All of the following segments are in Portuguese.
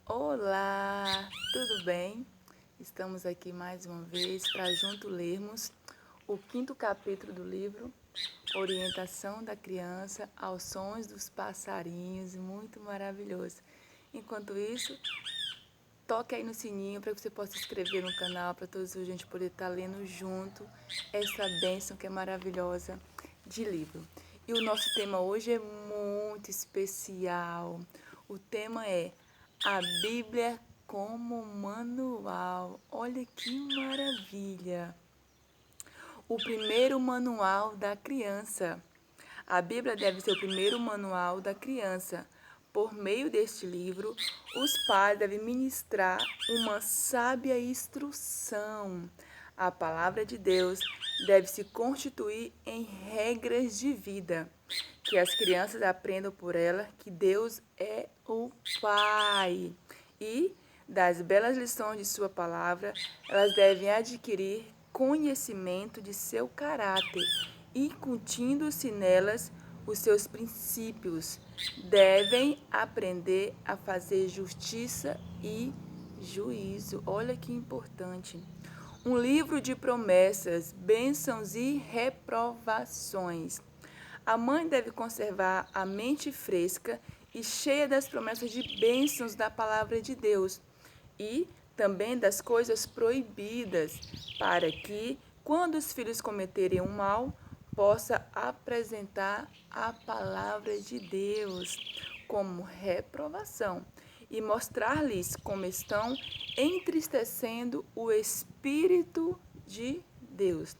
Olá, tudo bem? Estamos aqui mais uma vez para junto lermos o quinto capítulo do livro Orientação da Criança aos Sons dos Passarinhos, muito maravilhoso. Enquanto isso, toque aí no sininho para que você possa se inscrever no canal, para todos a gente poder estar lendo junto essa bênção que é maravilhosa de livro. E o nosso tema hoje é muito especial. O tema é a Bíblia como manual. Olha que maravilha! O primeiro manual da criança. A Bíblia deve ser o primeiro manual da criança. Por meio deste livro, os pais devem ministrar uma sábia instrução. A palavra de Deus deve se constituir em regras de vida, que as crianças aprendam por ela que Deus é o Pai. E, das belas lições de sua palavra, elas devem adquirir conhecimento de seu caráter, incutindo-se nelas os seus princípios. Devem aprender a fazer justiça e juízo. Olha que importante. Um livro de promessas, bênçãos e reprovações. A mãe deve conservar a mente fresca e cheia das promessas de bênçãos da palavra de Deus e também das coisas proibidas, para que, quando os filhos cometerem um mal, possa apresentar a palavra de Deus como reprovação e mostrar-lhes como estão entristecendo o Espírito de Deus.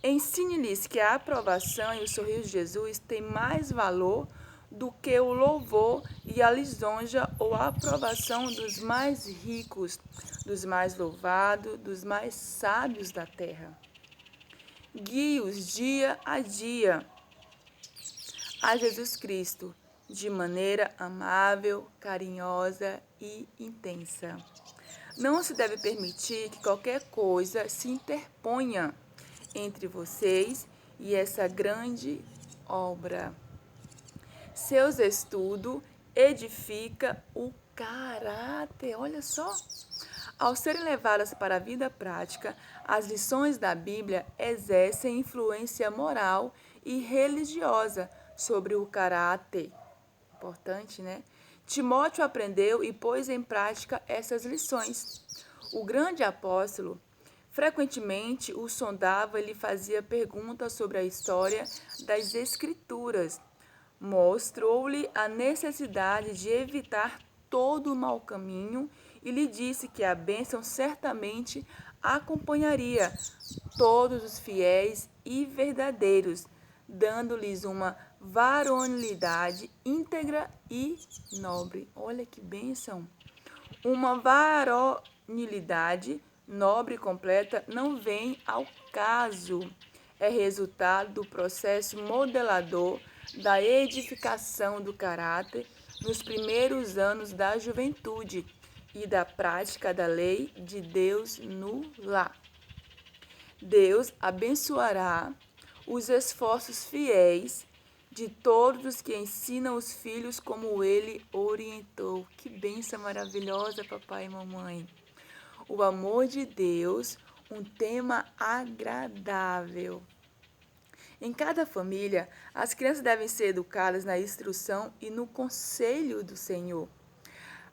Ensine-lhes que a aprovação e o sorriso de Jesus têm mais valor do que o louvor e a lisonja ou a aprovação dos mais ricos, dos mais louvados, dos mais sábios da terra. Guie-os dia a dia a Jesus Cristo, de maneira amável, carinhosa e intensa. Não se deve permitir que qualquer coisa se interponha entre vocês e essa grande obra. Seus estudos edifica o caráter. Olha só. Ao serem levadas para a vida prática, as lições da Bíblia exercem influência moral e religiosa sobre o caráter. Importante, né? Timóteo aprendeu e pôs em prática essas lições. O grande apóstolo frequentemente o sondava e lhe fazia perguntas sobre a história das Escrituras. Mostrou-lhe a necessidade de evitar todo o mau caminho e lhe disse que a bênção certamente acompanharia todos os fiéis e verdadeiros, dando-lhes uma varonilidade íntegra e nobre. Olha que bênção! Uma varonilidade nobre e completa não vem ao caso. É resultado do processo modelador da edificação do caráter nos primeiros anos da juventude e da prática da lei de Deus no lar. Deus abençoará os esforços fiéis de todos os que ensinam os filhos como ele orientou. Que bênção maravilhosa, papai e mamãe. O amor de Deus, um tema agradável. Em cada família, as crianças devem ser educadas na instrução e no conselho do Senhor.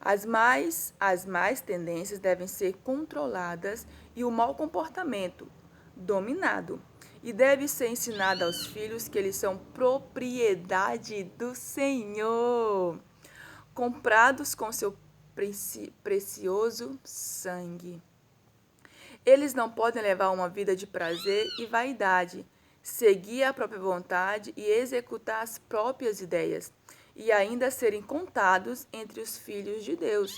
As más tendências devem ser controladas e o mau comportamento dominado. E deve ser ensinado aos filhos que eles são propriedade do Senhor, comprados com seu precioso sangue. Eles não podem levar uma vida de prazer e vaidade, seguir a própria vontade e executar as próprias ideias, e ainda serem contados entre os filhos de Deus.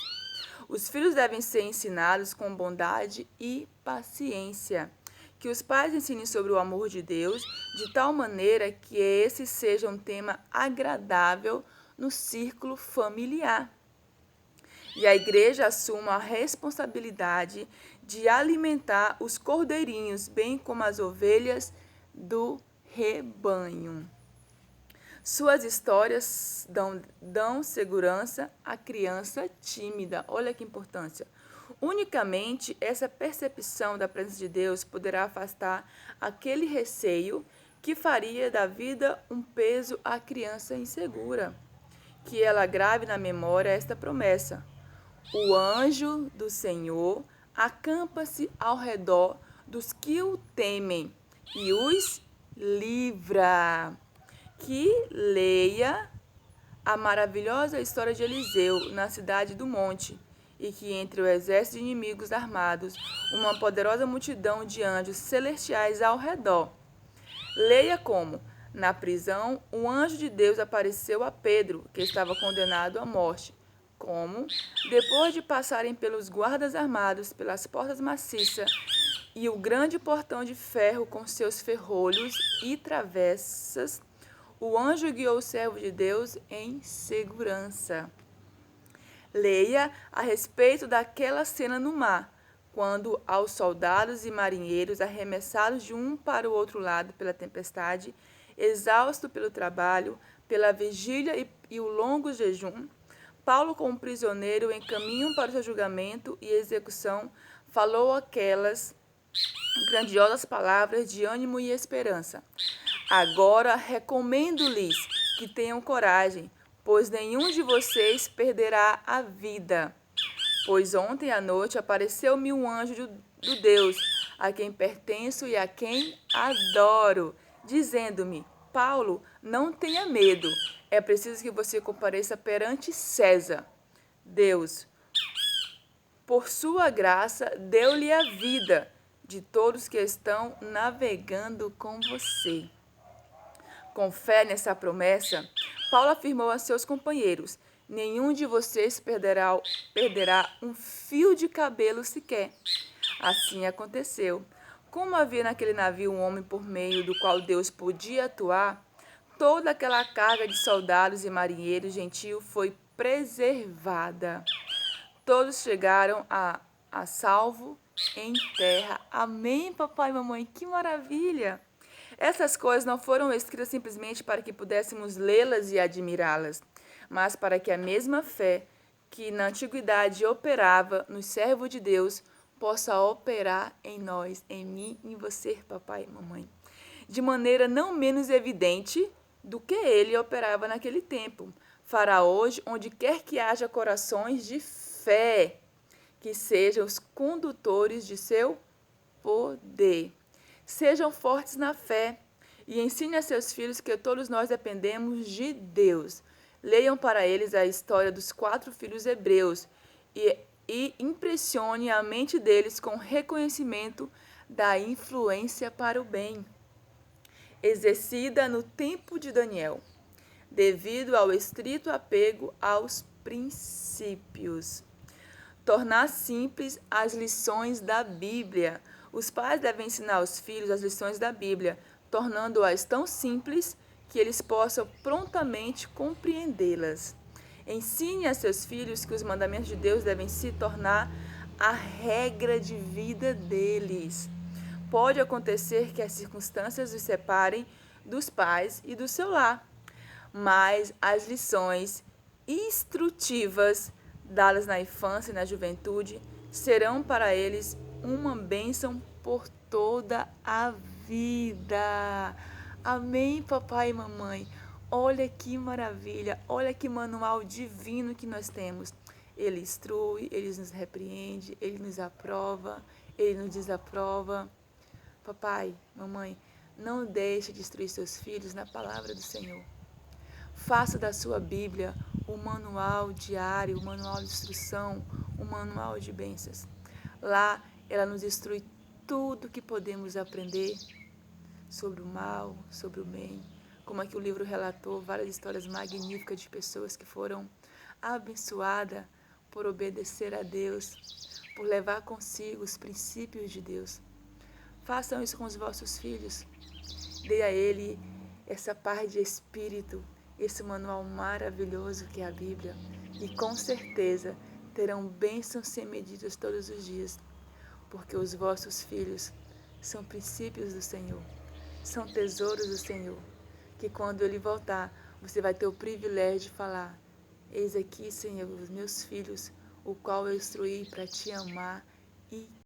Os filhos devem ser ensinados com bondade e paciência. Que os pais ensinem sobre o amor de Deus, de tal maneira que esse seja um tema agradável no círculo familiar. E a igreja assuma a responsabilidade de alimentar os cordeirinhos, bem como as ovelhas do rebanho. Suas histórias dão segurança à criança tímida. Olha que importância. Unicamente essa percepção da presença de Deus poderá afastar aquele receio que faria da vida um peso à criança insegura. Que ela grave na memória esta promessa: o anjo do Senhor acampa-se ao redor dos que o temem e os livra. Que leia a maravilhosa história de Eliseu na cidade do monte, e que entre o exército de inimigos armados, uma poderosa multidão de anjos celestiais ao redor. Leia como, na prisão, um anjo de Deus apareceu a Pedro, que estava condenado à morte. Como, depois de passarem pelos guardas armados, pelas portas maciças e o grande portão de ferro com seus ferrolhos e travessas, o anjo guiou o servo de Deus em segurança. Leia a respeito daquela cena no mar, quando aos soldados e marinheiros arremessados de um para o outro lado pela tempestade, exausto pelo trabalho, pela vigília e o longo jejum, Paulo, como prisioneiro em caminho para o seu julgamento e execução, falou aquelas grandiosas palavras de ânimo e esperança. Agora recomendo-lhes que tenham coragem, pois nenhum de vocês perderá a vida. Pois ontem à noite apareceu-me um anjo do Deus, a quem pertenço e a quem adoro, dizendo-me: Paulo, não tenha medo, é preciso que você compareça perante César. Deus, por sua graça, deu-lhe a vida de todos que estão navegando com você. Com fé nessa promessa, Paulo afirmou a seus companheiros: nenhum de vocês perderá um fio de cabelo sequer. Assim aconteceu. Como havia naquele navio um homem por meio do qual Deus podia atuar, toda aquela carga de soldados e marinheiros gentios foi preservada. Todos chegaram a salvo em terra. Amém, papai e mamãe? Que maravilha! Essas coisas não foram escritas simplesmente para que pudéssemos lê-las e admirá-las, mas para que a mesma fé que na antiguidade operava no servo de Deus possa operar em nós, em mim e em você, papai e mamãe, de maneira não menos evidente do que ele operava naquele tempo. Fará hoje, onde quer que haja corações de fé, que sejam os condutores de seu poder. Sejam fortes na fé e ensine a seus filhos que todos nós dependemos de Deus. Leiam para eles a história dos 4 filhos hebreus e impressione a mente deles com reconhecimento da influência para o bem, exercida no tempo de Daniel, devido ao estrito apego aos princípios. Tornar simples as lições da Bíblia. Os pais devem ensinar aos filhos as lições da Bíblia, tornando-as tão simples que eles possam prontamente compreendê-las. Ensine a seus filhos que os mandamentos de Deus devem se tornar a regra de vida deles. Pode acontecer que as circunstâncias os separem dos pais e do seu lar, mas as lições instrutivas dadas na infância e na juventude serão para eles uma bênção por toda a vida. Amém, papai e mamãe? Olha que maravilha, olha que manual divino que nós temos. Ele instrui, ele nos repreende, ele nos aprova, ele nos desaprova. Papai, mamãe, não deixe de instruir seus filhos na palavra do Senhor. Faça da sua Bíblia um manual diário, um manual de instrução, um manual de bênçãos. Lá ela nos instrui tudo que podemos aprender sobre o mal, sobre o bem. Como aqui o livro relatou várias histórias magníficas de pessoas que foram abençoadas por obedecer a Deus, por levar consigo os princípios de Deus. Façam isso com os vossos filhos. Dê a ele essa paz de espírito, esse manual maravilhoso que é a Bíblia. E com certeza terão bênçãos sem medidas todos os dias, porque os vossos filhos são princípios do Senhor, são tesouros do Senhor, que quando Ele voltar, você vai ter o privilégio de falar: eis aqui, Senhor, os meus filhos, o qual eu instruí para te amar e